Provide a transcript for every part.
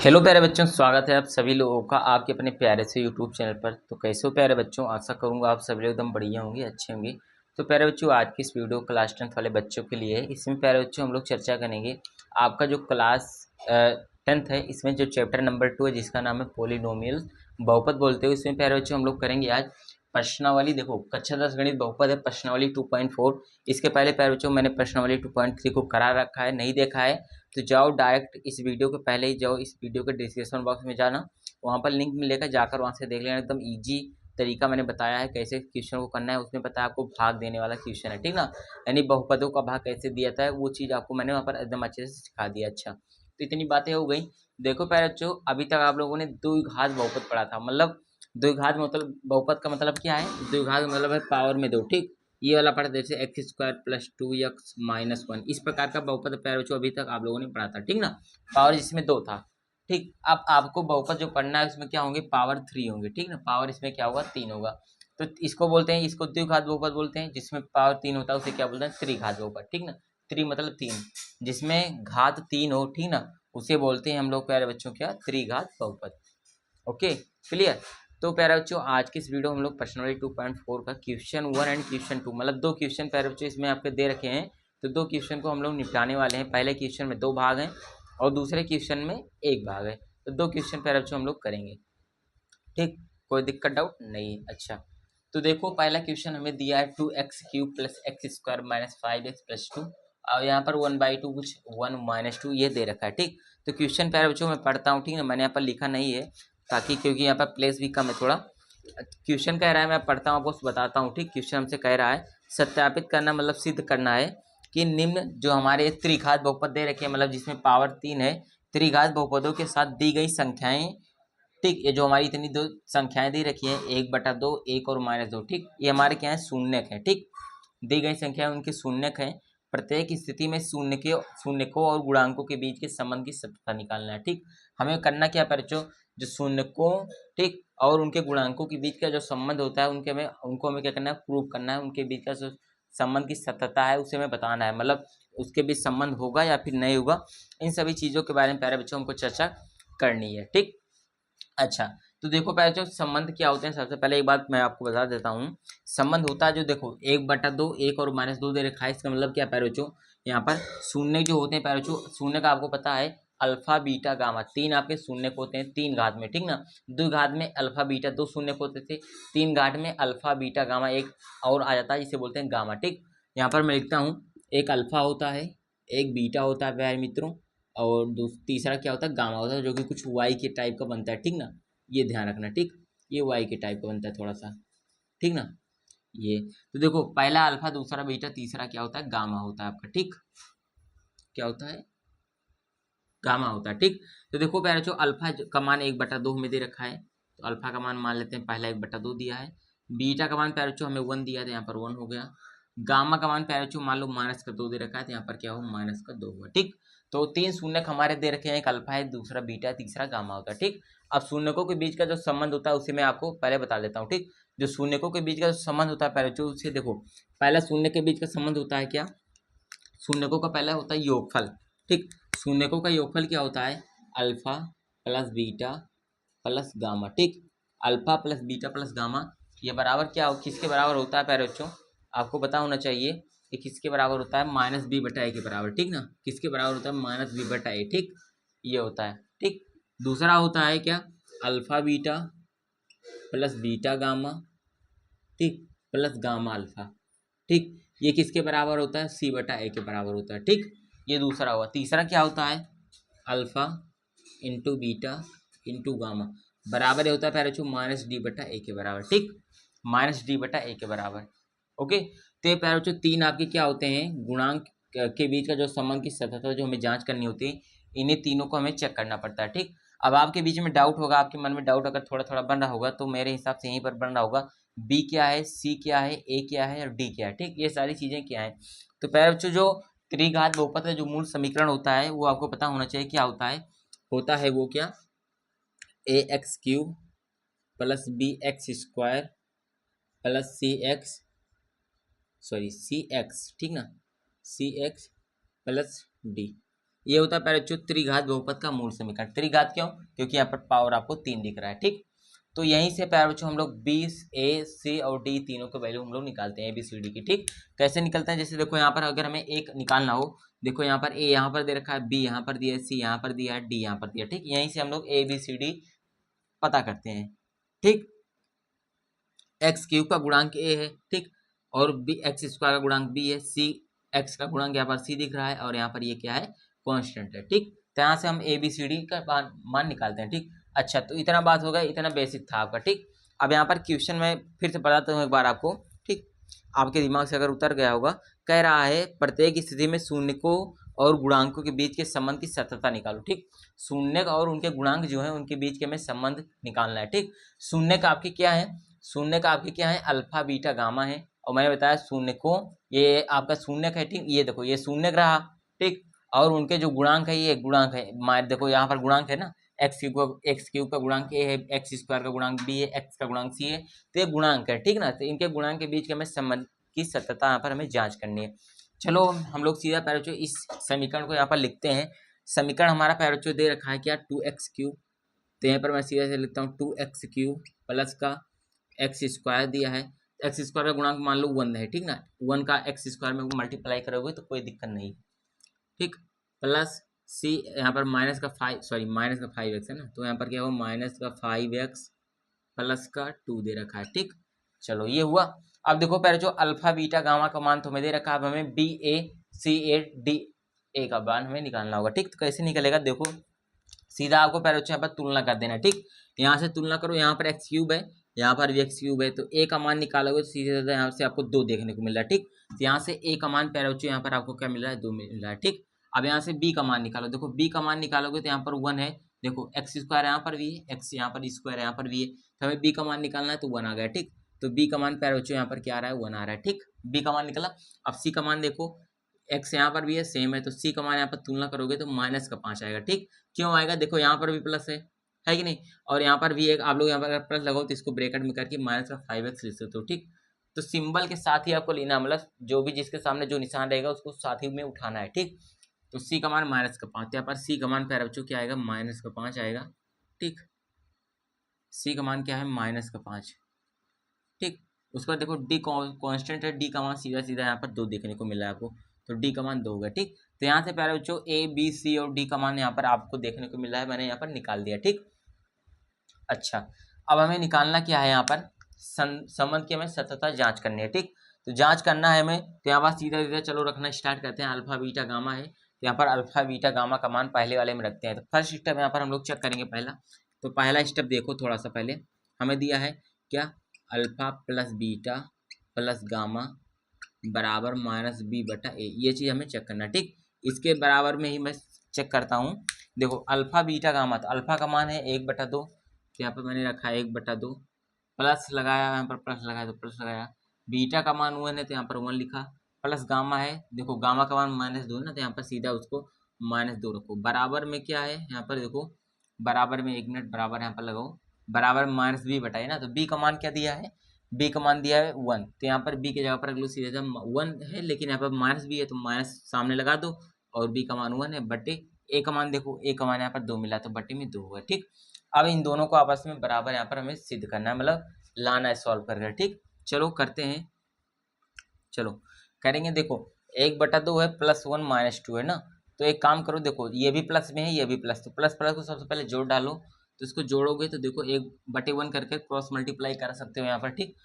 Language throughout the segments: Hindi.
हेलो प्यारे बच्चों, स्वागत है आप सभी लोगों का आपके अपने प्यारे से यूट्यूब चैनल पर। तो कैसे हो प्यारे बच्चों, आशा करूंगा आप सभी लोग एकदम बढ़िया होंगे, अच्छे होंगे। तो प्यारे बच्चों, आज की इस वीडियो क्लास 10th वाले बच्चों के लिए है। इसमें प्यारे बच्चों हम लोग चर्चा करेंगे आपका जो क्लास 10th है, इसमें जो चैप्टर नंबर 2 है जिसका नाम है पॉलिनोमियल, बहुपद बोलते हो। इसमें प्यारे बच्चों हम लोग करेंगे आज प्रश्नावली। देखो, कक्षा 10 गणित बहुपद है, प्रश्नावली 2.4। इसके पहले प्यारे बच्चों मैंने प्रश्नावली 2.3 को करा रखा है, नहीं देखा है तो जाओ डायरेक्ट इस वीडियो के पहले ही जाओ, इस वीडियो के डिस्क्रिप्शन बॉक्स में जाना, वहाँ पर लिंक मिलेगा, जाकर वहाँ से देख लेना। एकदम इजी तरीका मैंने बताया है कैसे क्वेश्चन को करना है। उसमें पता है आपको भाग देने वाला क्वेश्चन है, ठीक ना, यानी बहुपदों का भाग कैसे दिया था वो चीज़ आपको मैंने वहाँ पर एकदम अच्छे से सिखा दिया। अच्छा, तो इतनी बातें हो गई। देखो प्यारे बच्चों, अभी तक आप लोगों ने द्विघात बहुपद पढ़ा था, मतलब द्विघात मतलब बहुपद का मतलब क्या है, द्विघात मतलब है पावर में दो, ठीक। ये वाला पढ़ा जैसे एक्स स्क्वायर प्लस 2x-1, इस प्रकार का बहुपद प्यारे बच्चों अभी तक आप लोगों ने पढ़ा था, ठीक ना, पावर जिसमें दो था, ठीक। अब आपको बहुपद जो पढ़ना है उसमें क्या होंगे, पावर 3 होंगे, ठीक ना, पावर इसमें क्या होगा, 3 होगा। तो इसको बोलते हैं, इसको द्विघात बहुपद बोलते हैं, जिसमें पावर 3 होता है उसे क्या बोलते हैं, त्रिघात बहुपद, ठीक ना। त्रि मतलब 3, जिसमें घात 3 हो, ठीक ना, उसे बोलते हैं हम लोग प्यारे बच्चों क्या, त्रिघात बहुपद। Okay, clear. तो प्यारे बच्चों, आज की इस वीडियो हम लोग पर्सनली 2.4 का क्वेश्चन 1 एंड क्वेश्चन 2, मतलब दो क्वेश्चन प्यारे बच्चों इसमें आपके दे रखे हैं। तो दो क्वेश्चन को हम लोग निपटाने वाले हैं। पहले क्वेश्चन में 2 भाग हैं और दूसरे क्वेश्चन में 1 भाग है। तो दो क्वेश्चन प्यारे बच्चों हम लोग करेंगे, ठीक। कोई दिक्कत डाउट नहीं। अच्छा, तो देखो पहला क्वेश्चन हमें दिया है 2x³ plus x square minus 5x+2, और यहाँ पर 1/2 कुछ 1-2 ये दे रखा है, ठीक। तो क्वेश्चन प्यारे बच्चों मैं पढ़ता हूँ, ठीक है, मैंने यहाँ पर लिखा नहीं है ताकि, क्योंकि यहाँ पर प्लेस भी कम है थोड़ा। क्वेश्चन कह रहा है, मैं पढ़ता हूँ आपको बताता हूँ, ठीक। क्वेश्चन हमसे कह रहा है सत्यापित करना, मतलब सिद्ध करना है कि निम्न जो हमारे त्रिघात बहुपद दे रखे हैं, मतलब जिसमें पावर 3 है, त्रिघात बहुपदों के साथ दी गई संख्याएं, ठीक। ये जो हमारी इतनी दो संख्याएं दी रखी हैं, 1/2, 1 और -2, ठीक, ये हमारे क्या है, शून्यक है, ठीक। दी गई संख्या उनके शून्यक हैं। प्रत्येक स्थिति में शून्यकों और गुणांकों के बीच के संबंध की सत्यता निकालना है, ठीक। हमें करना क्या है बच्चों, जो शून्यकों, ठीक, और उनके गुणांकों के बीच का जो संबंध होता है उनको हमें क्या करना है, प्रूव करना है। उनके बीच का जो संबंध की सत्यता है उसे हमें बताना है, मतलब उसके बीच संबंध होगा या फिर नहीं होगा, इन सभी चीज़ों के बारे में प्यारे बच्चों हमको चर्चा करनी है, ठीक। अच्छा, तो देखो पहले जो संबंध क्या होते हैं, सबसे पहले एक बात मैं आपको बता देता हूँ। संबंध होता है जो, देखो 1/2, 1 और -2 दे रखा है, इसका मतलब क्या प्यारे बच्चों, यहाँ पर शून्य जो होते हैं प्यारे बच्चों, शून्य का आपको पता है अल्फा बीटा गामा, 3 आपके शून्य होते हैं 3 घात में, ठीक ना। द्विघात में अल्फा बीटा 2 शून्य होते थे, 3 घात में अल्फा बीटा गामा एक और आ जाता है, जिसे बोलते हैं गामा, ठीक। यहाँ पर मैं लिखता हूँ, एक अल्फा होता है, एक बीटा होता है प्यारे मित्रों, और तीसरा क्या होता है, गामा होता है, जो कि कुछ वाई के टाइप का बनता है, ठीक ना। ये ध्यान रखना, ठीक, ये वाई के टाइप का बनता है थोड़ा सा, ठीक ना। ये तो देखो, पहला अल्फा, दूसरा बीटा, तीसरा क्या होता है, गामा होता है आपका, ठीक। क्या होता है, गामा होता है, ठीक। तो देखो प्यारे बच्चों, अल्फा का मान 1/2 हमें दे रखा है, तो अल्फा का मान मान लेते हैं, पहला 1/2 दिया है। बीटा का मान प्यारे बच्चों हमें 1 दिया था, यहाँ पर 1 हो गया। गामा का मान प्यारे बच्चों मान लो -2 दे रखा है, तो यहाँ पर क्या हो, -2 हुआ, ठीक। तो 3 शून्यक हमारे दे रखे हैं, एक अल्फा है, दूसरा बीटा है, तीसरा गामा होता है, ठीक। अब शून्यकों के बीच का जो संबंध होता है उसे मैं आपको पहले बता देता हूँ, ठीक। जो शून्यकों के बीच का जो संबंध होता है प्यारे बच्चों, उसे देखो, पहला शून्य के बीच का संबंध होता है क्या, शून्यकों का पहला होता है योगफल, ठीक। शून्यकों का योगफल क्या होता है, alpha plus beta plus gamma, ठीक। Alpha plus beta plus gamma, ये बराबर क्या हो, किसके बराबर होता है प्यारे बच्चों, आपको पता होना चाहिए कि किसके बराबर होता है, -b/a के बराबर, ठीक ना। किसके बराबर होता है, -b/a, ठीक, ये होता है, ठीक। दूसरा होता है क्या, alpha beta plus beta gamma, ठीक, प्लस गामा अल्फा, ठीक। ये किसके बराबर होता है, c/a के बराबर होता है, ठीक। ये दूसरा हुआ। तीसरा क्या होता है, alpha into beta into gamma, बराबर ये होता है प्यारे बच्चों -d/a के बराबर, ठीक, -d/a के बराबर। ओके, तो ये प्यारे बच्चों तीन आपके क्या होते हैं, गुणांक के बीच का जो संबंध की सतह जो हमें जांच करनी होती है, इन्हीं तीनों को हमें चेक करना पड़ता है, ठीक। अब आपके बीच में डाउट होगा, आपके मन में डाउट अगर थोड़ा थोड़ा बन रहा होगा, तो मेरे हिसाब से यहीं पर बन रहा होगा, बी क्या है, सी क्या है, ए क्या है और डी क्या है, ठीक। ये सारी चीजें क्या है। तो प्यारे बच्चों, जो त्रिघात बहुपद का जो मूल समीकरण होता है वो आपको पता होना चाहिए क्या होता है वो क्या, ax³ प्लस bx² प्लस सी एक्स, ठीक ना, सी एक्स प्लस डी, ये होता है प्यारे बच्चों त्रिघात बहुपद का मूल समीकरण। त्रिघात क्यों? क्योंकि यहाँ पर पावर आपको 3 दिख रहा है, ठीक। तो यहीं से प्यारे बच्चों हम लोग बी, ए, सी और डी तीनों के वैल्यू हम लोग निकालते हैं, ABCD की, ठीक। कैसे निकलते हैं? जैसे देखो यहाँ पर अगर हमें एक निकालना हो, देखो यहाँ पर ए यहाँ पर दे रखा है, बी यहाँ पर दिया है, सी यहाँ पर दिया है, डी यहाँ पर दिया है, ठीक। यहीं से हम लोग ABCD पता करते हैं, ठीक। एक्स क्यूब का गुणांक ए है, ठीक, और बी एक्स स्क्वायर का गुणांक बी है, सी एक्स का गुणांक यहाँ पर सी दिख रहा है, और यहाँ पर ये क्या है? कांस्टेंट है, ठीक। तो यहाँ से हम ABCD का मान निकालते हैं, ठीक। अच्छा, तो इतना बात हो गया, इतना बेसिक था आपका, ठीक। अब यहाँ पर क्वेश्चन में फिर से बताता हूँ एक बार आपको, ठीक। आपके दिमाग से अगर उतर गया होगा, कह रहा है प्रत्येक स्थिति में शून्य को और गुणांकों के बीच के संबंध की सततता निकालो, ठीक। शून्य और उनके गुणांक जो है उनके बीच के हमें संबंध निकालना है, ठीक। शून्य का आपके क्या है? शून्य का आपके क्या है? अल्फा बीटा गामा है, और मैंने बताया शून्य को, ये आपका शून्य है, ठीक। ये देखो ये शून्य रहा, ठीक। और उनके जो गुणांक है, ये गुणांक है, देखो यहाँ पर गुणांक है ना, एक्स क्यूब का गुणांक ए है, एक्स स्क्वायर का गुणांक बी है, एक्स का गुणांक सी है, तो ये गुणांक है, ठीक ना। तो इनके गुणांक के बीच के हमें संबंध की सततता यहाँ पर हमें जांच करनी है। चलो हम लोग सीधा पैर बच्चों इस समीकरण को यहाँ पर लिखते हैं। समीकरण हमारा पैर बच्चों दे रखा है क्या? 2x3। तो यहाँ पर मैं सीधा से लिखता हूँ 2x3 प्लस का एक्स स्क्वायर दिया है, एक्स स्क्वायर का गुणांक मान लो 1 है, ठीक ना। 1 का एक्स स्क्वायर में मल्टीप्लाई करोगे तो कोई दिक्कत नहीं, ठीक। प्लस सी यहाँ पर माइनस का 5x है ना, तो यहाँ पर क्या होगा? माइनस का 5x प्लस का 2 दे रखा है, ठीक। चलो ये हुआ। अब देखो पहले जो अल्फा बीटा गामा का मान तुम्हें दे रखा है, अब हमें BACAD का मान हमें निकालना होगा, ठीक। तो कैसे निकलेगा? देखो सीधा आपको पहले यहाँ पर तुलना कर देना, ठीक। यहाँ से तुलना करो, यहाँ पर एक्स क्यूब है, यहाँ पर भी एक्स क्यूब है, तो ए का मान निकालोगे तो सीधे यहाँ से आपको 2 देखने को मिल रहा है, ठीक। तो यहाँ से ए का मान पहले बच्चों यहाँ पर आपको क्या मिल रहा है? 2 मिल रहा है, ठीक। अब यहाँ से बी का मान निकालो, देखो बी का मान निकालोगे तो यहाँ पर 1 है, देखो एक्स स्क्वायर यहाँ पर भी है, एक्स यहाँ पर स्क्वायर यहाँ पर भी है, तो हमें बी का मान निकालना है, तो 1 आ गया, ठीक। तो बी का मान पहले बच्चों यहाँ पर क्या आ रहा है? 1 आ रहा है, ठीक। बी का मान निकला। अब सी का मान देखो, एक्स यहाँ पर भी है, सेम है, तो सी का मान यहाँ पर तुलना करोगे तो माइनस का 5 आएगा, ठीक। क्यों आएगा? देखो यहाँ पर भी प्लस है कि नहीं, और यहाँ पर भी एक, आप लोग यहाँ पर अगर प्लस लगाओ तो इसको ब्रैकेट में करके माइनस का 5x लिख सकते हो, ठीक। तो सिंबल के साथ ही आपको लेना, मतलब जो भी जिसके सामने जो निशान रहेगा उसको साथ ही में उठाना है, ठीक। तो सी का मान माइनस का 5, यहाँ पर सी का मान प्यारे बच्चों क्या आएगा? माइनस का 5 आएगा, ठीक। सी का मान क्या है? माइनस का 5, ठीक। उसके बाद देखो डी कांस्टेंट है, डी का मान सीधा सीधा यहाँ पर 2 देखने को मिला है आपको, तो डी का मान 2 होगा, ठीक। तो यहाँ से प्यारे बच्चों ए बी सी और डी का मान यहाँ पर आपको देखने को मिला है, मैंने यहाँ पर निकाल दिया, ठीक। अच्छा, अब हमें निकालना क्या है? यहाँ पर संबंध की हमें सततता जांच करनी है, ठीक। तो जांच करना है हमें, तो यहाँ पर सीधा सीधा चलो रखना स्टार्ट करते हैं। अल्फा बीटा गामा है, तो यहाँ पर अल्फा बीटा गामा का मान पहले वाले में रखते हैं। तो फर्स्ट स्टेप यहाँ पर हम लोग चेक करेंगे पहला। तो पहला स्टेप देखो थोड़ा सा पहले, हमें दिया है क्या? Alpha plus beta plus gamma बराबर माइनस बी बटा ए, ये चीज़ हमें चेक करना है, ठीक। इसके बराबर में ही मैं चेक करता हूँ। देखो अल्फा बीटा गामा, तो अल्फा का मान है 1/2, तो यहाँ पर मैंने रखा है 1/2, प्लस लगाया, यहाँ पर प्लस लगाया तो प्लस लगाया। बीटा का मान 1 है तो यहाँ पर 1 लिखा, प्लस गामा है, देखो गामा का मान -2 ना, तो यहाँ पर सीधा उसको -2 रखो। बराबर में क्या है? यहाँ पर देखो बराबर में, 1 मिनट, बराबर यहाँ पर लगाओ, बराबर माइनस बी बटाए ना, तो बी का मान क्या दिया है? बी का मान दिया है 1, तो यहाँ पर बी की जगह पर अगलो सीधे 1 है, लेकिन यहाँ पर माइनस बी है तो माइनस सामने लगा दो, और बी का मान 1 है बटे ए का मान, देखो ए का मान यहाँ पर 2 मिला तो बटे में 2 हुआ, ठीक। अब इन दोनों को आपस में बराबर यहाँ पर हमें सिद्ध करना है, मतलब लाना है सॉल्व करके, ठीक। चलो करते हैं, चलो करेंगे। देखो 1/2 है, +1 -2 है ना, तो एक काम करो, देखो ये भी प्लस में है, ये भी प्लस, तो प्लस प्लस को सबसे पहले जोड़ डालो, तो इसको जोड़ोगे तो देखो 1/1 करके क्रॉस मल्टीप्लाई कर सकते हो यहाँ पर, ठीक,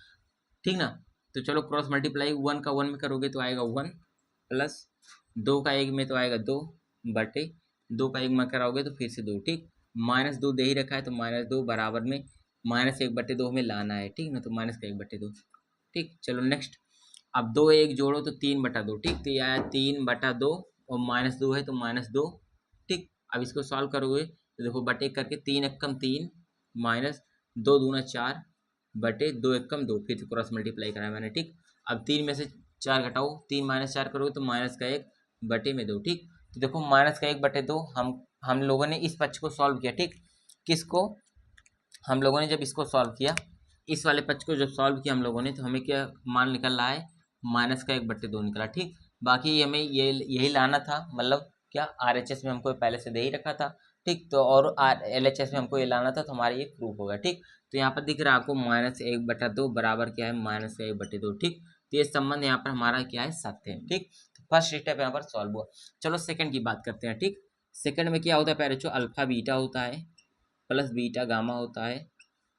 ठीक ना। तो चलो क्रॉस मल्टीप्लाई 1 का 1 में करोगे तो आएगा 1, प्लस 2 का 1 में तो आएगा 2 बटे 2 का 1 में कराओगे तो फिर से 2, ठीक। -2 दे ही रखा है तो -2 बराबर में -1/2 में लाना है, ठीक ना, तो माइनस का 1/2, ठीक। चलो नेक्स्ट, अब 2 1 जोड़ो तो 3/2, ठीक। तो ये आया 3/2, और -2 है तो -2, ठीक। अब इसको सॉल्व करोगे तो देखो बटे करके 3 एकम 3 माइनस 2 दूना 4 बटे 2 एकम 2, फिर से क्रॉस मल्टीप्लाई करा मैंने, ठीक। अब 3 में से 4 घटाओ, 3 - 4 करोगे तो माइनस का 1 बटे में 2, ठीक। तो देखो माइनस का 1 बटे 2 हम लोगों ने इस पक्ष को सॉल्व किया, ठीक। किसको? हम लोगों ने जब इसको सॉल्व किया, इस वाले पक्ष को जब सॉल्व किया हम लोगों ने, तो हमें क्या मान निकल रहा है? माइनस का 1/2 निकला, ठीक। बाकी हमें ये यही लाना था, मतलब क्या RHS में हमको पहले से दे ही रखा था, ठीक। तो और LHS में हमको ये लाना था, तो हमारा ये प्रूफ होगा, ठीक। तो यहाँ पर दिख रहा है आपको -1/2 बराबर क्या है -1/2, ठीक। तो ये संबंध यहाँ पर हमारा क्या है, सत्य है, ठीक। तो फर्स्ट स्टेप यहाँ पर सॉल्व हुआ। चलो सेकंड की बात करते हैं, ठीक। सेकंड में क्या होता है, पहले जो अल्फा बीटा होता है प्लस बीटा गामा होता है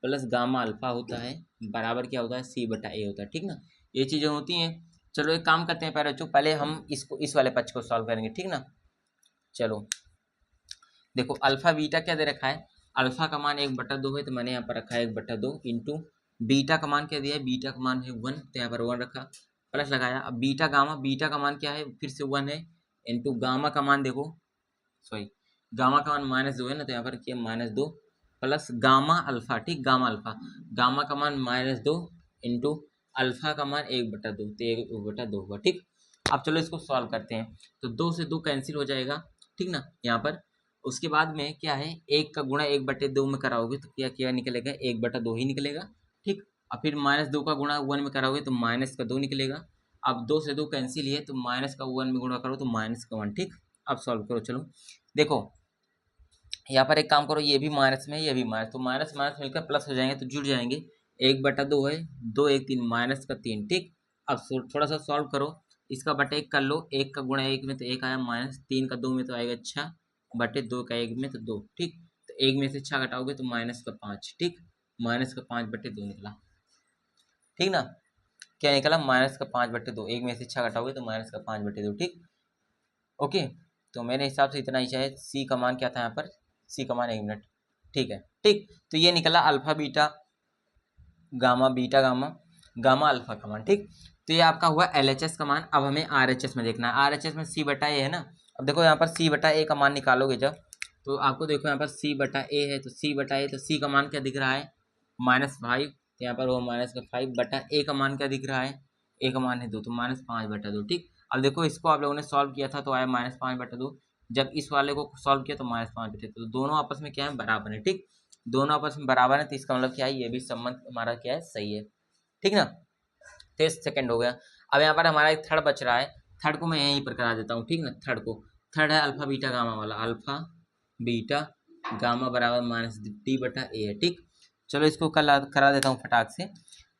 प्लस गामा अल्फा होता है बराबर क्या होता है, C/A होता है, ठीक ना। ये चीज़ें होती हैं। चलो एक काम करते हैं पहले बच्चों, पहले हम इसको इस वाले पक्ष को सॉल्व करेंगे, ठीक ना। चलो देखो अल्फा बीटा क्या दे रखा है, अल्फा का मान 1/2 है, तो मैंने यहाँ पर रखा है 1/2 इंटू बीटा का मान क्या दिया है, बीटा का मान है 1, तो यहाँ पर 1 रखा, प्लस लगाया। अब बीटा का मान क्या है, फिर से 1 है, इंटू गामा का मान देखो, सॉरी गामा का मान -2 है ना, तो यहाँ पर क्या -2 प्लस गामा अल्फा, ठीक। गामा का मान -2 इंटू अल्फा का मान 1/2, तो 1/2 होगा, ठीक। अब चलो इसको सॉल्व करते हैं। तो 2 से 2 कैंसिल हो जाएगा, ठीक ना, यहाँ पर। उसके बाद में क्या है, 1 का गुणा 1/2 में कराओगे तो क्या क्या निकलेगा, 1/2 ही निकलेगा, ठीक। और फिर -2 का गुणा 1 में कराओगे तो -2 निकलेगा। अब 2 से 2 कैंसिल है, तो माइनस का 1 में गुणा करो तो -1, ठीक। अब सॉल्व करो। चलो देखो यहाँ पर एक काम करो, ये भी माइनस में, ये भी माइनस, तो माइनस माइनस मिलकर प्लस हो जाएंगे, तो जुड़ जाएंगे। 1/2 है, 2 1 3 -3, ठीक। अब थोड़ा सा सॉल्व करो, इसका बटे 1 कर लो, 1 का गुणा 1 में तो 1 आया, -3 का 2 में तो आएगा 6 बटे 2 का 1 में तो 2, ठीक। तो 1 में से 6 घटाओगे तो -5, ठीक। -5/2 निकला, ठीक ना। क्या निकला, -5/2, 1 में से 6 घटाओगे तो -5/2, ठीक। ओके, तो मेरे हिसाब से इतना ही चाहिए। सी का मान क्या था यहाँ पर, सी का मान 1 मिनट, ठीक है, ठीक। तो ये निकला alpha beta beta gamma gamma alpha का मान, ठीक। तो ये आपका हुआ LHS का मान। अब हमें RHS में देखना है, RHS में C/A है ना। अब देखो यहाँ पर C/A का मान निकालोगे जब, तो आपको देखो यहाँ पर C/A है, तो C/A, तो C का मान क्या दिख रहा है, -5, तो यहाँ पर वो -5/A का मान क्या दिख रहा है, A का मान है 2, तो -5/2, ठीक। अब देखो इसको आप लोगों ने सॉल्व किया था तो आया -5/2, जब इस वाले को सॉल्व किया तो -5/2, तो दोनों आपस में क्या है, बराबर है, ठीक। दोनों आपस में बराबर है, तो इसका मतलब क्या है, ये भी संबंध हमारा क्या है, सही है, ठीक ना। तो सेकंड हो गया। अब यहाँ पर हमारा एक थर्ड बच रहा है, थर्ड को मैं यहीं पर करा देता हूँ, ठीक ना। थर्ड है अल्फा बीटा गामा वाला, अल्फा बीटा गामा बराबर -D/A है, ठीक। चलो इसको करा देता हूँ फटाक से।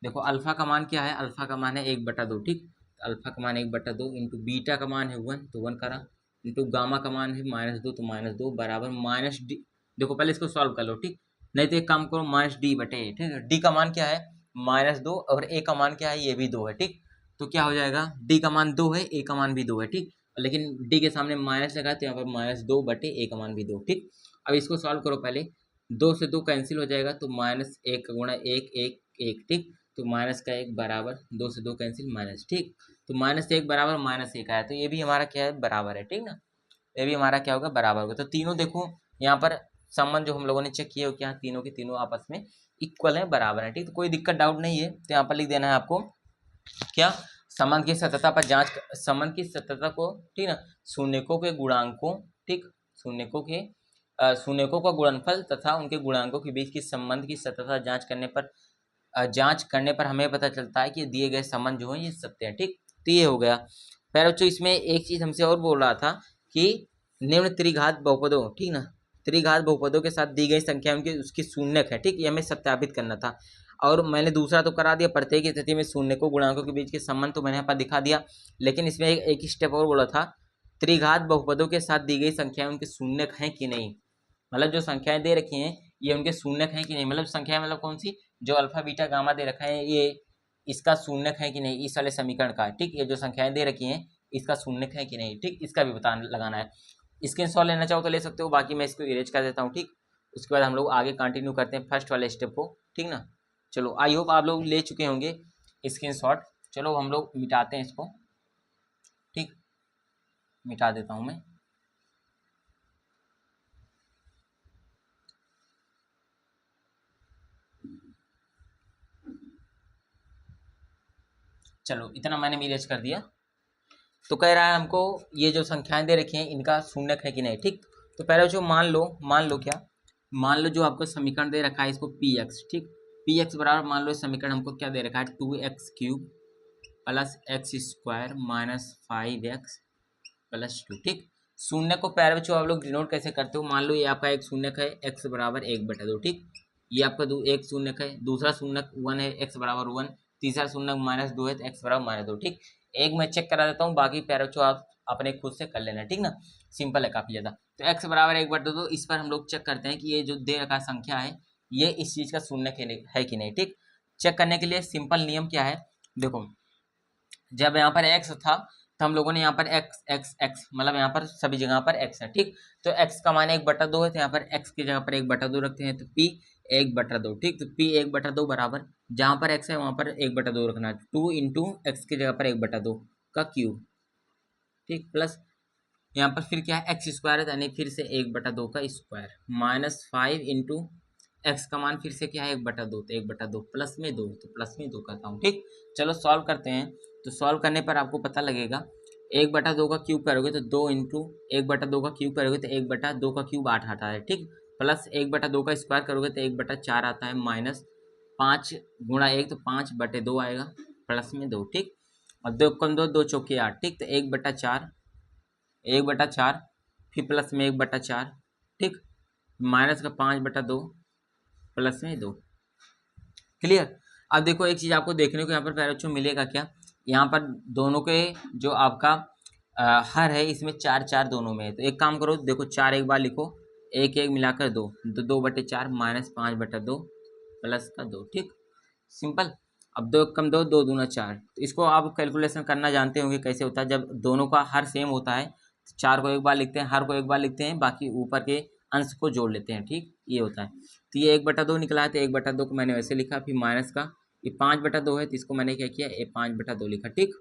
देखो अल्फा का मान क्या है, अल्फा का मान है 1/2, ठीक। अल्फा का मान 1/2 इंटू बीटा का मान है 1, तो 1 करा, इंटू गामा का मान है -2, तो -2 बराबर -D। देखो पहले इसको सॉल्व कर लो, ठीक। नहीं तो एक काम करो, -D/A, ठीक है। डी का मान क्या है, -2, और ए का मान क्या है, ये भी 2 है, ठीक। तो क्या हो जाएगा, डी का मान 2 है, ए का मान भी 2 है, ठीक। लेकिन डी के सामने माइनस लगा तो यहाँ पर -2/ए का मान भी 2, ठीक। अब इसको सॉल्व करो पहले, 2 से 2 कैंसिल हो जाएगा, तो -1 का गुणा 1 1 1, ठीक। तो माइनस का 1 बराबर 2 से 2 कैंसिल माइनस, ठीक। तो -1 बराबर -1 आया, तो ये भी हमारा क्या है, बराबर है, ठीक ना। ये भी हमारा क्या होगा, बराबर होगा। तो तीनों देखो यहाँ पर संबंध जो हम लोगों ने चेक किए हो, क्या तीनों के तीनों आपस में इक्वल है, बराबर है, ठीक। तो कोई दिक्कत डाउट नहीं है, तो यहाँ पर लिख देना है आपको क्या, संबंध की सत्यता पर जांच, संबंध की सत्यता को, ठीक ना, शून्यकों के गुणांकों, ठीक, शून्यकों के शून्यकों का गुणनफल तथा उनके गुणांकों के बीच की संबंध की सत्यता जांच करने पर हमें पता चलता है कि दिए गए संबंध जो है ये सत्य है, ठीक। तो ये हो गया। फिर बच्चों इसमें एक चीज हमसे और बोल रहा था कि निम्न त्रिघात बहुपदों, ठीक ना, त्रिघात बहुपदों के साथ दी गई संख्या उनकी उसकी शून्यक है, ठीक। ये हमें सत्यापित करना था। और मैंने दूसरा तो करा दिया, प्रत्येक स्थिति में शून्यकों गुणांकों के बीच के संबंध तो मैंने यहाँ पर दिखा दिया। लेकिन इसमें एक स्टेप और बोला था, त्रिघात बहुपदों के साथ दी गई संख्या उनके शून्यक हैं कि नहीं, मतलब जो संख्याएं दे रखी हैं ये उनके शून्यक हैं कि नहीं, मतलब संख्या मतलब कौन सी, जो अल्फा बीटा गामा दे रखा है ये इसका शून्यक है कि नहीं, इस वाले समीकरण का, ठीक। ये जो संख्याएं दे रखी हैं इसका शून्यक है कि नहीं, ठीक, इसका भी पता लगाना है। स्क्रीनशॉट लेना चाहो तो ले सकते हो, बाकी मैं इसको इरेज कर देता हूँ, ठीक। उसके बाद हम लोग आगे कंटिन्यू करते हैं फर्स्ट वाले स्टेप को, ठीक ना। चलो आई होप आप लोग ले चुके होंगे स्क्रीनशॉट। चलो हम लोग मिटाते हैं इसको, ठीक, मिटा देता हूँ मैं। चलो इतना मैंने इरेज कर दिया। तो कह रहा है हमको ये जो संख्याएं दे रखी हैं इनका शून्यक है कि नहीं, ठीक। तो पहले जो मान लो क्या, मान लो जो आपको समीकरण दे रखा है इसको px, ठीक। px बराबर मान लो समीकरण हमको क्या दे रखा है, 2x³ plus x² -5x plus 2, ठीक। शून्य को प्यारे बच्चों आप लोग डिनोट कैसे करते हो, मान लो ये आपका एक शून्य है x बराबर 1/2, ठीक। ये आपका एक शून्य है, दूसरा शून्य 1 है x बराबर 1, तीसरा शून्य -2 है तो x बराबर -2, ठीक। एक मैं चेक करा देता हूँ, बाकी प्यारे बच्चों आप अपने खुद से कर लेना, ठीक ना। सिंपल है काफी ज्यादा। तो x बराबर 1/2, इस पर हम लोग चेक करते हैं कि ये जो दे रखा संख्या है ये इस चीज का शून्य है कि नहीं, ठीक। चेक करने के लिए सिंपल नियम क्या है, देखो जब यहाँ पर x था तो हम लोगों ने यहाँ पर x मतलब यहाँ पर सभी जगह पर x है, ठीक। तो x का मान 1/2 है, तो यहाँ पर x की जगह पर 1/2 रखते हैं, तो p 1/2, ठीक। तो p 1/2 बराबर जहाँ पर x है वहाँ पर 1/2 रखना है, 2 इंटू एक्स की जगह पर 1/2 का क्यूब, ठीक। प्लस यहाँ पर फिर क्या है एक्स स्क्वायर, यानी फिर से 1/2 का स्क्वायर, -5 इंटू एक्स का मान फिर से क्या है 1/2, तो 1/2 प्लस में 2, तो प्लस में 2 करता हूँ, ठीक। चलो सॉल्व करते हैं। तो सॉल्व करने पर आपको पता लगेगा 1/2 का क्यूब करोगे तो 2 इंटू 1/2 का क्यूब करोगे तो 1/2 का क्यूब 8 आता है, ठीक। प्लस 1/2 का स्क्वायर करोगे तो 1/4 आता है, माइनस 5 गुणा 1 तो 5/2 आएगा, प्लस में 2, ठीक। और 2 कम 2, 2 चौके 8, ठीक। तो 1/4 फिर प्लस में 1/4, ठीक। माइनस का 5/2 प्लस में 2, क्लियर। अब देखो एक चीज आपको देखने को यहाँ पर प्यारे बच्चों मिलेगा क्या, यहाँ पर दोनों के जो आपका हर है इसमें 4 दोनों में है, तो एक काम करो, देखो 4 एक बार लिखो, एक एक मिलाकर 2, तो 2/4 -5/2 प्लस का 2, ठीक। सिंपल। अब 2 कम 2, 2 दूना 4, तो इसको आप कैलकुलेशन करना जानते होंगे कैसे होता है, जब दोनों का हर सेम होता है तो 4 को एक बार लिखते हैं, हर को एक बार लिखते हैं, बाकी ऊपर के अंश को जोड़ लेते हैं, ठीक। ये होता है। तो ये 1/2 निकला है, तो 1/2 को मैंने वैसे लिखा, फिर माइनस का ये 5/2 है तो इसको मैंने क्या किया, ये 5/2 लिखा, ठीक।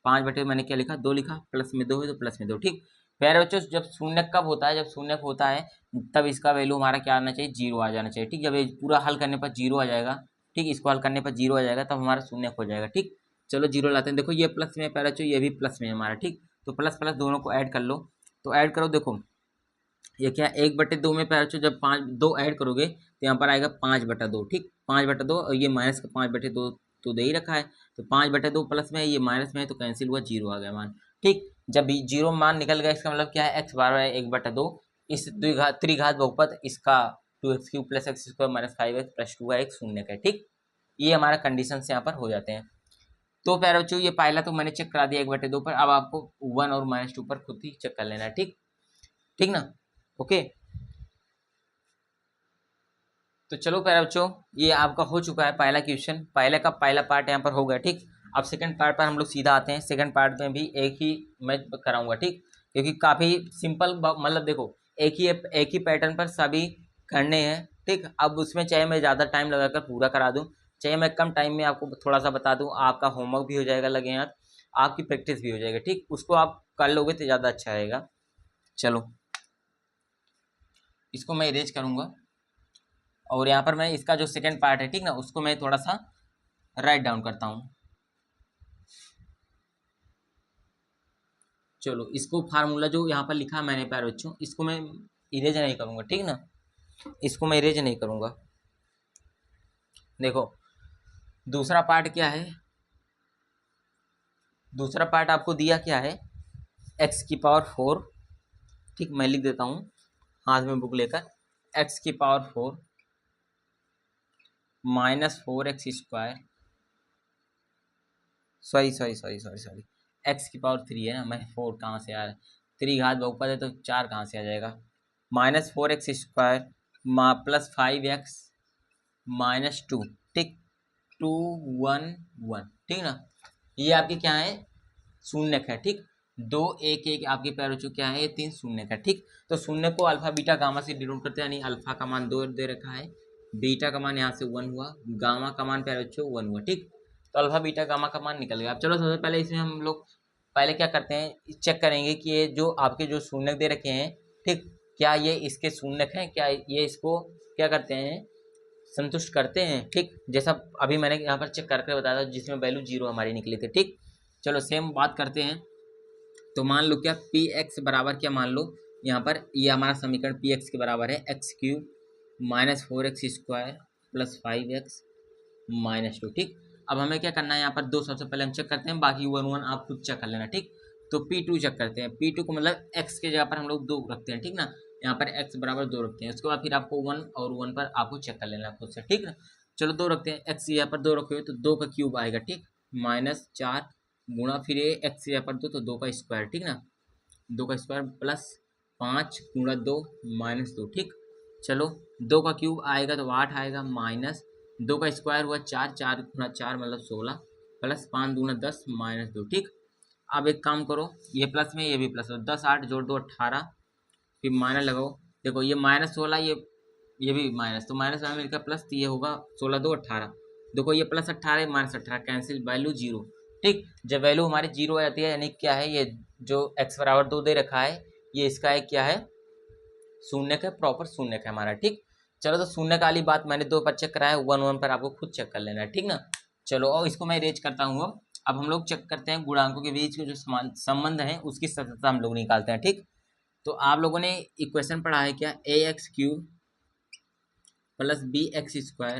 5/2 मैंने क्या लिखा, 2 लिखा, प्लस में 2 है तो प्लस में 2, ठीक। प्यारे बच्चों जब शून्य कब होता है, जब शून्य होता है तब इसका वैल्यू हमारा क्या आना चाहिए, 0 आ जाना चाहिए, ठीक। जब ये पूरा हल करने पर 0 आ जाएगा, ठीक, इसको हल करने पर 0 आ जाएगा तब हमारा शून्य हो जाएगा, ठीक। चलो 0 लाते हैं, देखो ये प्लस में है प्यारे बच्चों, ये भी प्लस में है हमारा, ठीक। तो प्लस प्लस दोनों को ऐड कर लो, तो ऐड करो, देखो ये क्या 1/2 में प्यारे बच्चों जब 2 ऐड करोगे तो यहाँ पर आएगा 5/2, ठीक। 5/2 और ये माइनस का 5/2 तो दे ही रखा है, तो 5/2 प्लस में है, ये माइनस में है तो कैंसिल हुआ, 0 आ गया मान, ठीक। जब 0 मान निकल गया इसका मतलब क्या है, एक्स बराबर है 1/2, इस त्रिघात बहुपद इसका 2x³ + x² - 5x + 2 का एक शून्य है, ठीक। ये हमारा कंडीशन से यहाँ पर हो जाते हैं। तो प्यारे बच्चों ये पहला तो मैंने चेक करा दिया 1/2 पर, अब आपको 1 और -2 पर खुद ही चेक कर लेना है, ठीक, ठीक ना। ओके, तो चलो प्यारे बच्चों ये आपका हो चुका है पहला क्वेश्चन, पहले का पहला पार्ट यहाँ पर हो गया, ठीक। अब सेकंड पार्ट पर हम लोग सीधा आते हैं, सेकंड पार्ट में भी एक ही मैं कराऊंगा, ठीक, क्योंकि काफ़ी सिंपल, मतलब देखो एक ही पैटर्न पर सभी करने हैं, ठीक। अब उसमें चाहे मैं ज़्यादा टाइम लगाकर पूरा करा दूँ, चाहे मैं कम टाइम में आपको थोड़ा सा बता दूँ, आपका होमवर्क भी हो जाएगा लगे हाथ, आपकी प्रैक्टिस भी हो जाएगी, ठीक। उसको आप कर लोगे तो ज़्यादा अच्छा रहेगा। चलो इसको मैं इरेज करूँगा, और यहाँ पर मैं इसका जो सेकंड पार्ट है, ठीक ना, उसको मैं थोड़ा सा राइट डाउन करता हूँ। चलो इसको फार्मूला जो यहाँ पर लिखा है मैंने प्यारे बच्चों, इसको मैं इरेज नहीं करूँगा, ठीक ना, इसको मैं इरेज नहीं करूँगा। देखो दूसरा पार्ट क्या है, दूसरा पार्ट आपको दिया क्या है, x⁴, ठीक। मैं लिख देता हूँ हाथ में बुक लेकर, x⁴ -4x², सॉरी x⁴ है ना, मैं 4 कहाँ से आ रहा है, त्रिघात बहुपद है तो 4 कहाँ से आ जाएगा, -4x² + 5x -2, ठीक, 2 1 1, ठीक ना। ये आपके क्या है, शून्य है, ठीक। 2 1 1 आपके प्यारे बच्चों क्या है, ये 3 शून्य है, ठीक। तो शून्य को अल्फा बीटा गामा से डिनोट करते हैं, यानी अल्फा का मान 2 दे रखा है, बीटा का मान यहाँ से 1 हुआ, गामा का मान प्यारे बच्चों 1 हुआ, ठीक। तो अल्फा बीटा गामा का मान निकल गया। अब चलो सबसे पहले इसमें हम लोग पहले क्या करते हैं, चेक करेंगे कि ये जो आपके जो शून्य दे रखे हैं, ठीक, क्या ये इसके शून्य हैं, क्या ये इसको क्या करते हैं, संतुष्ट करते हैं, ठीक। जैसा अभी मैंने यहाँ पर चेक करके बताया था जिसमें वैल्यू 0 हमारी निकली थी, ठीक। चलो सेम बात करते हैं। तो मान लो क्या px बराबर क्या, मान लो यहाँ पर ये हमारा समीकरण px के बराबर है x³ -4x² + 5x -2, ठीक। अब हमें क्या करना है, यहाँ पर दो सबसे पहले हम चेक करते हैं, बाकी 1 1 आप खुद चेक कर लेना, ठीक। तो P2 चेक करते हैं। P2 को मतलब x के जगह पर हम लोग 2 रखते हैं, ठीक ना, यहाँ पर x बराबर 2 रखते हैं। उसके बाद फिर आपको 1 और 1 पर आपको चेक कर लेना खुद से, ठीक ना। चलो 2 रखते हैं, x यहाँ पर 2 रखे हुए तो 2 का क्यूब आएगा, ठीक, -4 गुणा फिर ये x यहाँ पर 2 तो 2 का स्क्वायर, ठीक ना, 2 का स्क्वायर प्लस 5 गुणा 2 -2, ठीक। चलो 2 का क्यूब आएगा तो 8 आएगा, माइनस 2 का स्क्वायर हुआ 4, 4 गुणा 4 मतलब 16 प्लस 5 दूना 10 -2, ठीक। अब एक काम करो, ये प्लस में ये भी प्लस हो, 10 8 जोड़ दो 18, फिर माइनस लगाओ, देखो ये -16 ये भी माइनस, तो माइनस में मिलकर प्लस, तो ये होगा 16 2 18, देखो ये प्लस 18 -18 कैंसिल, वैल्यू 0, ठीक। जब वैल्यू हमारी 0 आ जाती है यानी क्या है, ये जो x बराबर 2 दे रखा है ये इसका है क्या है, शून्य का, प्रॉपर शून्य का हमारा, ठीक। चलो तो शून्य का वाली बात मैंने 2 पर चेक कराया, 1 1 पर आपको खुद चेक कर लेना है, ठीक ना। चलो और इसको मैं इरेज करता हूँ। अब हम लोग चेक करते हैं गुणांकों के बीच के जो संबंध है उसकी सततता हम लोग निकालते हैं, ठीक। तो आप लोगों ने इक्वेशन पढ़ा है क्या, ax³ plus bx²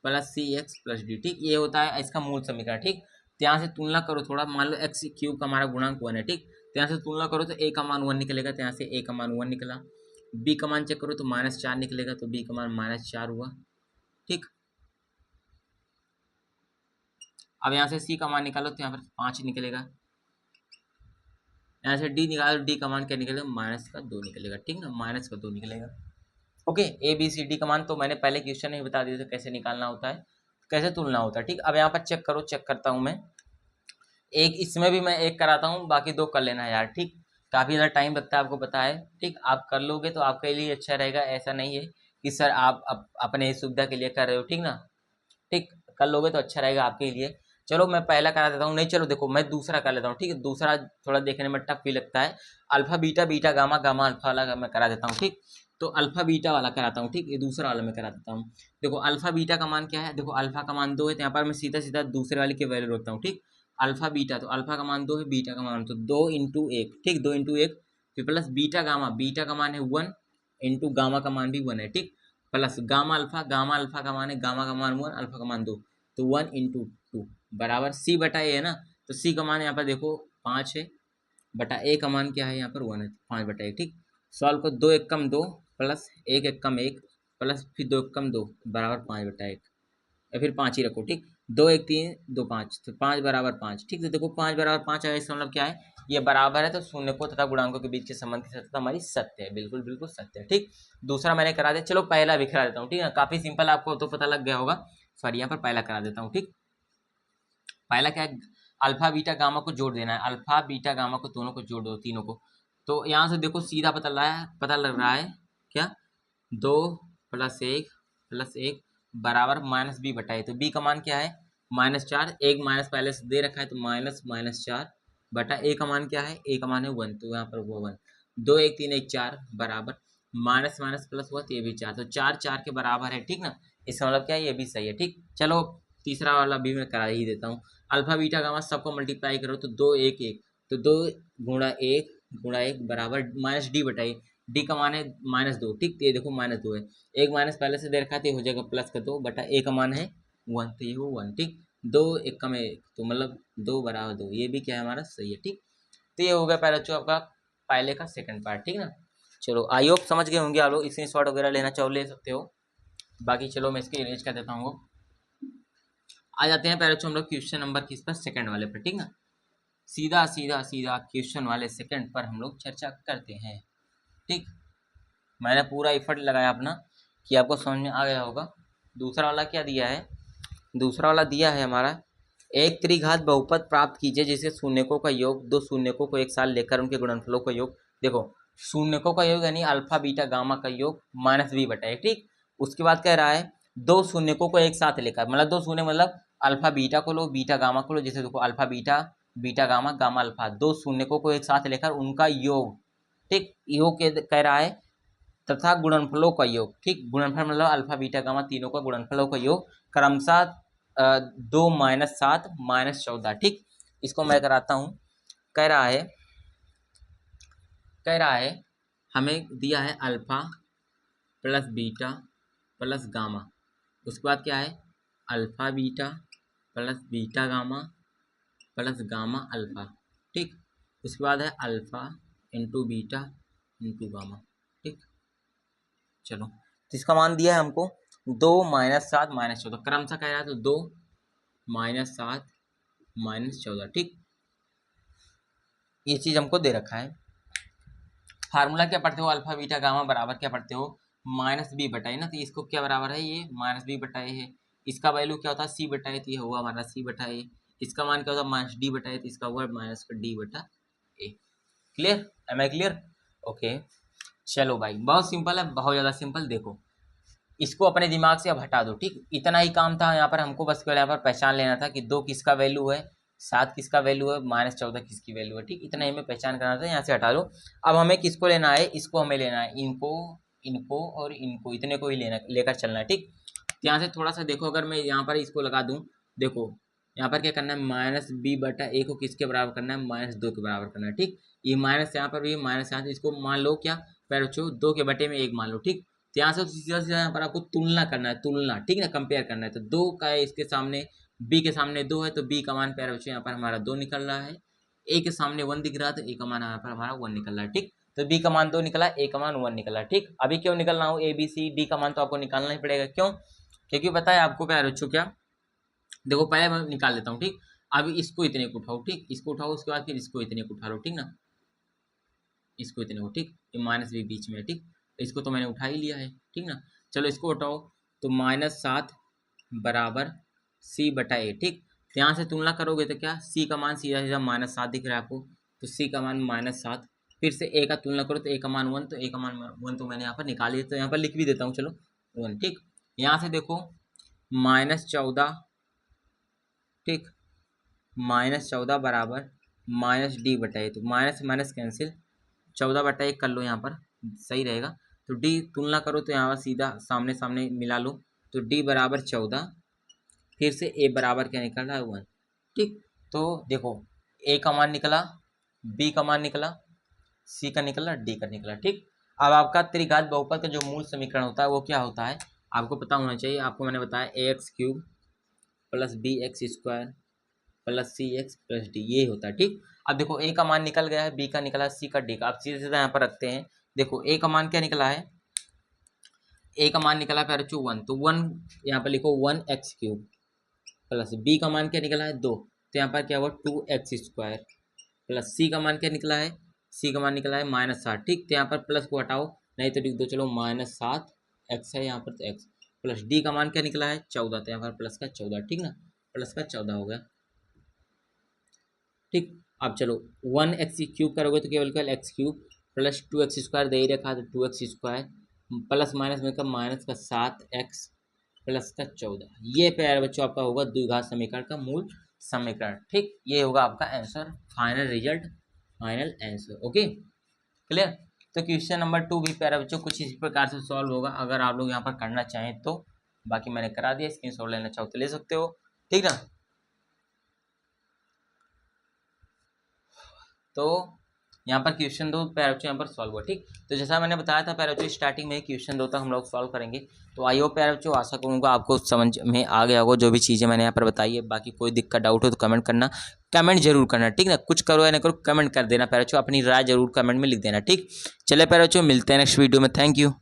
plus cx+d, ठीक, ये होता है इसका मूल समीकरण, ठीक। तो यहाँ से तुलना करो थोड़ा, मान लो x³ का हमारा गुणांक 1 है, ठीक, तो यहाँ से तुलना करो तो a का मान 1 निकलेगा, तो यहाँ से a का मान 1 निकला, b का मान चेक करो तो -4 निकलेगा, तो b का मान -4 हुआ, ठीक। अब यहाँ से c का मान निकालो तो यहाँ पर 5 निकलेगा, यहाँ से d निकालो, d का मान क्या निकलेगा, -2 निकलेगा, ठीक ना, -2 निकलेगा। Okay, A B C D का मान तो मैंने पहले क्वेश्चन में बता दिया था कैसे निकालना होता है, कैसे तुलना होता है, ठीक। अब यहाँ पर चेक करो, चेक करता हूँ मैं, एक इसमें भी मैं एक कराता हूँ, बाकी 2 कर लेना यार, ठीक। काफ़ी ज़्यादा टाइम लगता है आपको पता है, ठीक, आप कर लोगे तो आपके लिए अच्छा रहेगा, ऐसा नहीं है कि सर आप अपने सुविधा के लिए कर रहे हो, ठीक ना, ठीक, कर लोगे तो अच्छा रहेगा आपके लिए। चलो मैं पहला करा देता हूँ, नहीं चलो देखो मैं दूसरा कर लेता हूँ, ठीक है, दूसरा थोड़ा देखने में टफ भी लगता है, alpha beta beta gamma gamma alpha वाला मैं करा देता हूँ, ठीक। तो अल्फा बीटा वाला कराता हूँ, ठीक, ये दूसरा वाला मैं करा देता हूँ। देखो अल्फा बीटा का मान क्या है, देखो अल्फा का मान 2 है, तो यहाँ पर मैं सीधा सीधा दूसरे वाले की वैल्यू रखता हूँ, ठीक। अल्फा बीटा, तो अल्फा का मान 2 है, बीटा का मान तो 2 इंटू 1, ठीक, 2 इंटू 1, फिर प्लस बीटा गामा, बीटा का मान है 1 इंटू गामा का मान भी 1 है, ठीक, प्लस गामा अल्फा का मान है, गामा का मान 1 अल्फा का मान 2, तो 1 इंटू 2 बराबर सी बटा ए है ना, तो सी का मान यहाँ पर देखो 5 है, बटा ए का मान क्या है यहाँ पर 1 है, 5 बटा 1, ठीक। सॉल्व को 2 एक कम 2 प्लस 1 एक कम 1 प्लस फिर 2 एक कम 2 बराबर 5 बटा 1, या फिर 5 ही रखो, ठीक, 2 1 3 2 5, तो 5 बराबर 5, ठीक। तो देखो 5 बराबर 5 है, इसका मतलब क्या है, ये बराबर है, तो शून्य को तथा गुणांकों के बीच के संबंध की सतत हमारी सत्य है, बिल्कुल बिल्कुल सत्य है, ठीक। दूसरा मैंने करा दिया, चलो पहला भी करा देता हूँ, ठीक है, काफ़ी सिंपल, आपको तो पता लग गया होगा, सॉरी यहाँ पर पहला करा देता हूँ, ठीक। पहला क्या है, अल्फा बीटा गामा को जोड़ देना है, अल्फा बीटा गामा को दोनों को जोड़ दो, तीनों को, तो यहाँ से देखो सीधा पता लग रहा है क्या, 2 प्लस एक बराबर -b बटा ए, तो b का मान क्या है -4, एक माइनस पहले से दे रखा है तो -4 बटा ए का मान क्या है, ए का मान है 1, तो यहाँ पर वो 1, 2 1 3 1 4 बराबर माइनस माइनस प्लस हुआ तो ये भी 4, तो 4 4 के बराबर है, ठीक ना, इसका मतलब क्या है, ये भी सही है, ठीक। चलो तीसरा वाला भी मैं करा ही देता हूँ, अल्फा बीटा गामा सबको मल्टीप्लाई करो तो 2 1 1, तो 2 गुणा 1 बराबर -d बटा ए, डी का मान है -2, ठीक, तो ये देखो -2 है, एक माइनस पहले से दे रखा है तो ये हो जाएगा प्लस का 2 बटा ए का मान है 1, तो ये हो 1, ठीक, 2 एक कम 1 तो मतलब 2 बराबर 2, ये भी क्या है हमारा सही है, ठीक। तो ये हो गया पहला जो आपका पहले का सेकंड पार्ट, ठीक ना। चलो आई होप समझ गए होंगे आप लोग, स्क्रीन शॉट वगैरह लेना चाहो ले सकते हो, बाकी चलो मैं इसकी इरेज कर देता हूँ। आ जाते हैं पहले हम लोग क्वेश्चन नंबर किस पर, सेकंड वाले पर, ठीक ना, सीधा सीधा सीधा क्वेश्चन वाले सेकंड पर हम लोग चर्चा करते हैं, ठीक। मैंने पूरा एफर्ट लगाया अपना कि आपको समझ में आ गया होगा। दूसरा वाला क्या दिया है, दूसरा वाला दिया है हमारा, एक त्रिघात बहुपद प्राप्त कीजिए जिसे शून्यकों का योग, दो शून्यकों को एक साथ लेकर उनके गुणनफलों का योग, देखो शून्यकों का योग यानी अल्फा बीटा गामा का योग -b बटा 1, ठीक। उसके बाद कह रहा है दो शून्यकों को एक साथ लेकर, मतलब दो शून्य मतलब अल्फा बीटा को लो बीटा गामा को लो, जैसे देखो alpha beta beta gamma gamma alpha, दो शून्यकों को एक साथ लेकर उनका योग, ठीक, योग कह रहा है तथा गुणनफलों का योग, ठीक, गुणनफल मतलब अल्फा बीटा गामा तीनों का गुणनफलों का योग क्रमशः 2 -7 -14, ठीक। इसको मैं कराता हूँ, कह रहा है हमें दिया है alpha plus beta plus gamma, उसके बाद क्या है alpha beta plus beta gamma plus gamma alpha, ठीक। उसके बाद है alpha into beta into gamma. ठीक, चलो तो इसका मान दिया है हमको 2 -7 -14, क्रमशः कह रहा है तो 2 -7 -14। ठीक, ये चीज़ हमको दे रखा है। फार्मूला क्या पढ़ते हो, अल्फा बीटा गामा बराबर क्या पढ़ते हो, -b बटा ए ना, तो इसको क्या बराबर है, ये -b बटा ए है। इसका वैल्यू क्या होता है, c बटा ए, तो ये हुआ हमारा c बटा ए। इसका मान क्या होता है, -d बटा ए, तो इसका हुआ -d बटा A. Clear, am I clear? Okay, चलो भाई बहुत सिंपल है, बहुत ज़्यादा सिंपल। देखो इसको अपने दिमाग से अब हटा दो। ठीक, इतना ही काम था यहाँ पर हमको, बस केवल यहाँ पर पहचान लेना था कि 2 किसका वैल्यू है, 7 किसका वैल्यू है, -14 किसकी वैल्यू है। ठीक, इतना ही हमें पहचान करना था, यहाँ से हटा दो। अब हमें किसको लेना है, इसको हमें लेना है, इनको इनको और इनको, इतने को ही लेकर चलना है। ठीक, यहाँ से थोड़ा सा देखो, अगर मैं यहाँ पर इसको लगा दूँ, देखो यहाँ पर क्या करना है, -b बटा ए को किसके बराबर करना है, -2 के बराबर करना है। ठीक, ये माइनस यहाँ पर भी माइनस, यहाँ से इसको मान लो क्या पैर बच्चों, 2 के बटे में 1 मान लो। ठीक, तो यहाँ से सीधा सीधा यहाँ पर आपको तुलना करना है, तुलना, ठीक है, कंपेयर करना है। तो 2 का है इसके सामने, b के सामने 2 है, तो b का मान प्यारे बच्चों यहाँ पर हमारा 2 निकल रहा है। a के सामने 1 दिख रहा है, तो a का मान यहाँ पर हमारा 1 निकल रहा है। ठीक, तो b का मान 2 निकला, a का मान 1 निकला। ठीक, अभी क्यों निकल रहा हूँ, a b c d का मान तो आपको निकालना ही पड़ेगा। क्यों, क्योंकि पता है आपको प्यारे बच्चों क्या, देखो पहले मैं निकाल देता हूँ। ठीक, अभी इसको इतने को उठाओ, ठीक, इसको उठाओ, उसके बाद फिर इसको इतने को उठा लो, ठीक ना, इसको इतने को। ठीक, ये माइनस भी बीच में है। ठीक, इसको तो मैंने उठा ही लिया है, ठीक ना। चलो इसको उठाओ, तो -7 बराबर c बटा ए। ठीक, तो यहाँ से तुलना करोगे तो क्या, c का मान सीधा सीधा -7 दिख रहा है आपको, तो c का मान -7, फिर से a का तुलना करो तो a का मान 1, तो a का मान 1 तो मैंने यहाँ पर निकाल लिया, तो यहाँ पर लिख भी देता हूँ, चलो 1। ठीक, यहाँ से देखो -14, ठीक, -14 बराबर -d बटा ए, तो माइनस माइनस कैंसिल, 14 बटा 1 कर लो, यहाँ पर सही रहेगा। तो d तुलना करो तो यहाँ पर सीधा सामने सामने मिला लो, तो d बराबर 14, फिर से a बराबर क्या निकल रहा है 1। ठीक, तो देखो a का मान निकला, b का मान निकला, c का निकला, d का निकला। ठीक, अब आपका त्रिघात बहुपद का जो मूल समीकरण होता है वो क्या होता है, आपको पता होना चाहिए। आपको मैंने बताया ax³ + bx² + cx + d, ये होता है। ठीक, अब देखो a का मान निकल गया है, b का निकला, c का, d का। अब सीधे सीधा यहाँ पर रखते हैं। देखो a का मान क्या निकला है, a का मान निकला है 1, तो 1 यहाँ पर लिखो 1x³ + b का मान क्या निकला है 2, तो यहाँ पर क्या हुआ 2x² + c का मान क्या निकला है, c का मान निकला है -7। ठीक, तो यहाँ पर प्लस को हटाओ, नहीं तो लिख दो चलो -7x है यहाँ पर, तो x + d का मान क्या निकला है 14, तो यहाँ पर प्लस का 14। ठीक ना, प्लस का 14 हो गया। ठीक, अब चलो 1x³ करोगे तो केवल x³ + 2x² दे ही रखा, तो 2x² प्लस माइनस में का माइनस का 7x प्लस का 14, ये प्यारे बच्चों आपका होगा द्विघात समीकरण का मूल समीकरण। ठीक, ये होगा आपका answer, final result, final answer. Okay, clear. तो क्वेश्चन नंबर 2 भी प्यारे बच्चों कुछ इसी प्रकार से सॉल्व होगा, अगर आप लोग यहाँ पर करना चाहें तो। बाकी मैंने करा दिया, स्क्रीनशॉट लेना चाहो तो ले सकते हो, ठीक ना। तो यहाँ पर क्वेश्चन 2 प्यारे बच्चों यहाँ पर सॉल्व हुआ। ठीक, तो जैसा मैंने बताया था प्यारे बच्चों स्टार्टिंग में क्वेश्चन 2 तक हम लोग सॉल्व करेंगे। तो आई होप प्यारे बच्चों, आशा करूँगा आपको समझ में आ गया होगा जो भी चीज़ें मैंने यहाँ पर बताई है। बाकी कोई दिक्कत डाउट हो तो कमेंट करना, कमेंट जरूर करना, ठीक ना। कुछ करो या ना करो कमेंट कर देना प्यारे बच्चों, अपनी राय जरूर कमेंट में लिख देना। ठीक, चले प्यारे बच्चों, मिलते हैं नेक्स्ट वीडियो में। Thank you.